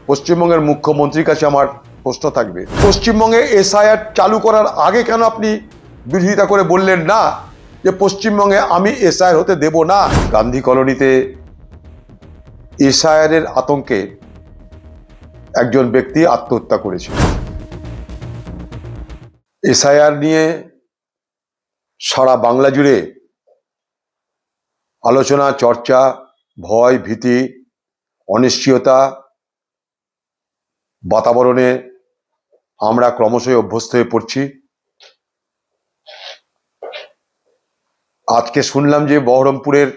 পশ্চিমবঙ্গের মুখ্যমন্ত্রীর কাছে আমার প্রশ্ন থাকবে, পশ্চিমবঙ্গে এসআইআর চালু করার আগে কেন আপনি বিরোধিতা করে বললেন না যে পশ্চিমবঙ্গে আমি এসআইআর হতে দেব না? গান্ধী কলোনিতে এসআইআর এর আতঙ্কে একজন ব্যক্তি আত্মহত্যা করেছে। এসআইআর নিয়ে সারা বাংলা জুড়ে আলোচনা, চর্চা, ভয়, ভীতি, অনিশ্চয়তা বাতাবরণে আমরা ক্রমশই অভ্যস্ত হয়ে পড়ছি। আজকে শুনলাম যে বহরমপুরের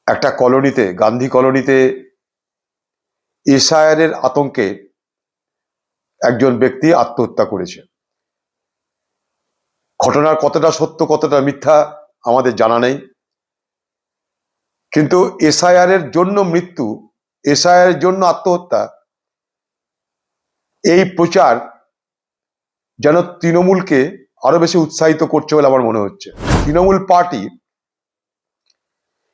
একটা কলোনিতে, গান্ধী কলোনিতে এসআইআর এর আতঙ্কে একজন ব্যক্তি আত্মহত্যা করেছে। ঘটনার কতটা সত্য কতটা মিথ্যা আমাদের জানা নেই, কিন্তু এসআইআর এর জন্য মৃত্যু, এসআইআর এর জন্য আত্মহত্যা, এই প্রচার যেন তৃণমূলকে আরো বেশি উৎসাহিত করছে বলে আমার মনে হচ্ছে। তৃণমূল পার্টি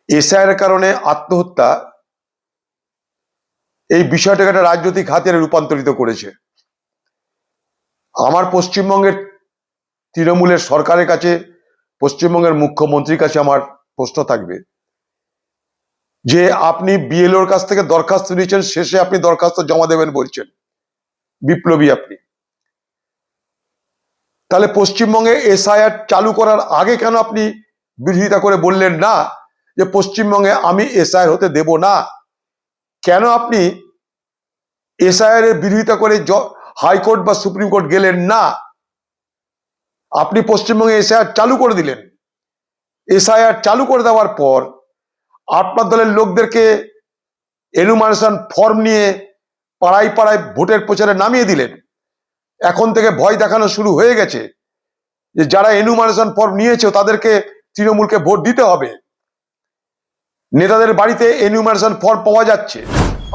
এসআইআর এর কারণে আত্মহত্যা এই বিষয়টাকে একটা রাজনৈতিক হাতিয়ারে রূপান্তরিত করেছে। আমার পশ্চিমবঙ্গের তৃণমূলের সরকারের কাছে, পশ্চিমবঙ্গের মুখ্যমন্ত্রীর কাছে আমার প্রশ্ন থাকবে যে আপনি বিএলওর কাছ থেকে দরখাস্ত নিয়েছেন, শেষে আপনি দরখাস্ত জমা দেবেন বলছেন, বিপ্লবী আপনি। তাহলে পশ্চিমবঙ্গে এসআইআর চালু করার আগে কেন আপনি বিরোধিতা করে বললেন না যে পশ্চিমবঙ্গে আমি এসআইআর হতে দেব না? কেন আপনি এসআইআর এর বিরোধিতা করে হাইকোর্ট বা সুপ্রিম কোর্ট গেলেন না? আপনি পশ্চিমবঙ্গে এসআইআর চালু করে দিলেন। এসআইআর চালু করে দেওয়ার পর আপনার দলের লোকদেরকে এনুমারেশন ফর্ম নিয়ে পাড়ায় পাড়ায় ভোটের প্রচারে নামিয়ে দিলেন। এখন থেকে ভয় দেখানো শুরু হয়ে গেছে যে যারা এনুমারেশন ফর্ম নিয়েছে তাদেরকে তৃণমূলকে ভোট দিতে হবে। নেতাদের বাড়িতে এনুমারেশন ফর্ম পাওয়া যাচ্ছে।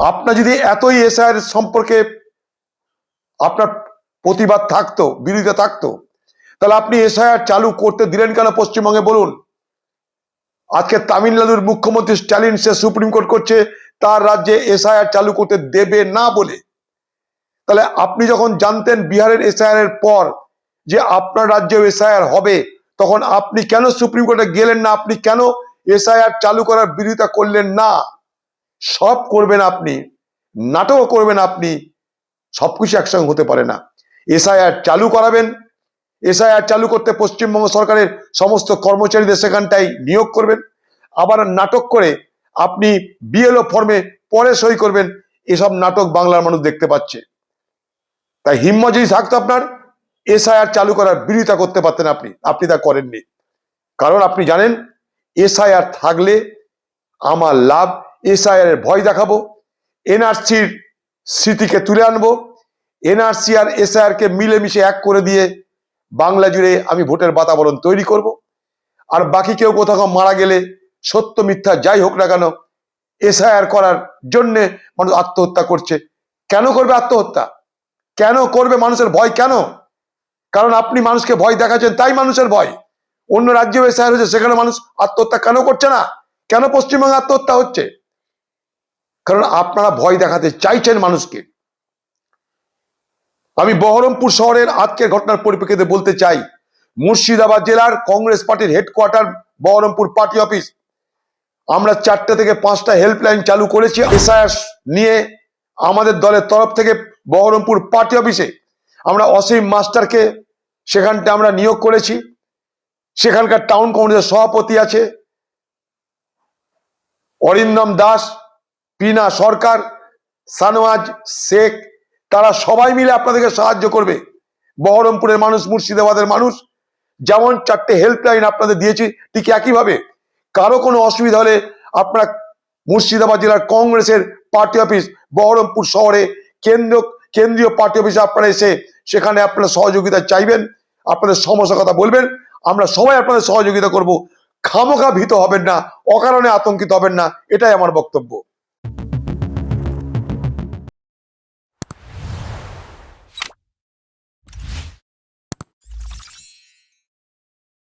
আপনার যদি এতই এসআইআর সম্পর্কে আপনার প্রতিবাদ থাকতো, বিরোধিতা থাকতো, তাহলে আপনি এসআইআর চালু করতে দিলেন কেন পশ্চিমবঙ্গে বলুন? আজকে তামিলনাড়ুর মুখ্যমন্ত্রী স্ট্যালিন সে সুপ্রিম কোর্ট করছে তার রাজ্যে এসআইআর চালু করতে দেবে না বলে। তাহলে আপনি যখন জানতেন বিহারের এসআইআর এর পর যে আপনার রাজ্যেও এসআইআর হবে, তখন আপনি কেন সুপ্রিম কোর্টে গেলেন না? আপনি কেন এসআইআর চালু করার বিরোধিতা করলেন না? সব করবেন আপনি, নাটক করবেন আপনি, সবকিছু একসঙ্গে হতে পারে না। এসআইআর চালু করাবেন, এসআইআর চালু করতে পশ্চিমবঙ্গ সরকারের সমস্ত কর্মচারীদের সেখানটাই নিয়োগ করবেন, আবার নাটক করে আপনি বিএলও ফর্মে পরে সই করবেন। এসব নাটক বাংলার মানুষ দেখতে পাচ্ছে। তাই হিম্মত যদি থাকতো আপনার, এসআইআর চালু করার বিরোধিতা করতে পারতেন আপনি তা করেননি। কারণ আপনি জানেন এসআইআর থাকলে আমার লাভ, এসআইআর এর ভয় দেখাবো, এনআরসির স্মৃতিকে তুলে আনবো, এনআরসি আর এসআইআর কে মিলেমিশে এক করে দিয়ে বাংলা জুড়ে আমি ভোটের বাতাবরণ তৈরি করব। আর বাকি কেউ কোথাও মারা গেলে, সত্য মিথ্যা যাই হোক না কেন, এসআইআর করার জন্য মানুষ আত্মহত্যা করছে। কেন করবে আত্মহত্যা? কেন করবে? মানুষের ভয় কেন? কারণ আপনি মানুষকে ভয় দেখাচ্ছেন, তাই মানুষের ভয়। অন্য রাজ্যে এসআইআর হচ্ছে, সেখানে মানুষ আত্মহত্যা কেন করছে না? কেন পশ্চিমবঙ্গে আত্মহত্যা হচ্ছে? কারণ আপনারা ভয় দেখাতে চাইছেন মানুষকে। আমি বহরমপুর শহরের আজকের ঘটনার পরিপ্রেক্ষিতে বলতে চাই, মুর্শিদাবাদ জেলার কংগ্রেস পার্টির হেডকোয়ার্টার বহরমপুর পার্টি অফিস, আমরা 4টে থেকে 5টা হেল্পলাইন চালু করেছি এসআইআর নিয়ে। আমাদের দলের তরফ থেকে বহরমপুর পার্টি অফিসে আমরা অসীম মাস্টারকে সেখানটা আমরা নিয়োগ করেছি। সেখানকার টাউন কংগ্রেসের সভাপতি আছে অরিন্দম দাস, পিনা সরকার, সানওয়াজ শেখ, তারা সবাই মিলে আপনাদেরকে সাহায্য করবে। বহরমপুরের মানুষ, মুর্শিদাবাদের মানুষ, যেমন 4টে হেল্পলাইন আপনাদের দিয়েছি, ঠিক একইভাবে কারো কোনো অসুবিধা হলে আপনারা মুর্শিদাবাদ জেলার কংগ্রেসের পার্টি অফিস বহরমপুর শহরে কেন্দ্রীয় পার্টি অফিসে আপনারা এসে সেখানে আপনারা সহযোগিতা চাইবেন, আপনাদের সমস্যার কথা বলবেন। আমরা সবাই আপনাদের সহযোগিতা করব। খামোখা ভীত হবেন না, অকারণে আতঙ্কিত হবেন না, এটাই আমার বক্তব্য।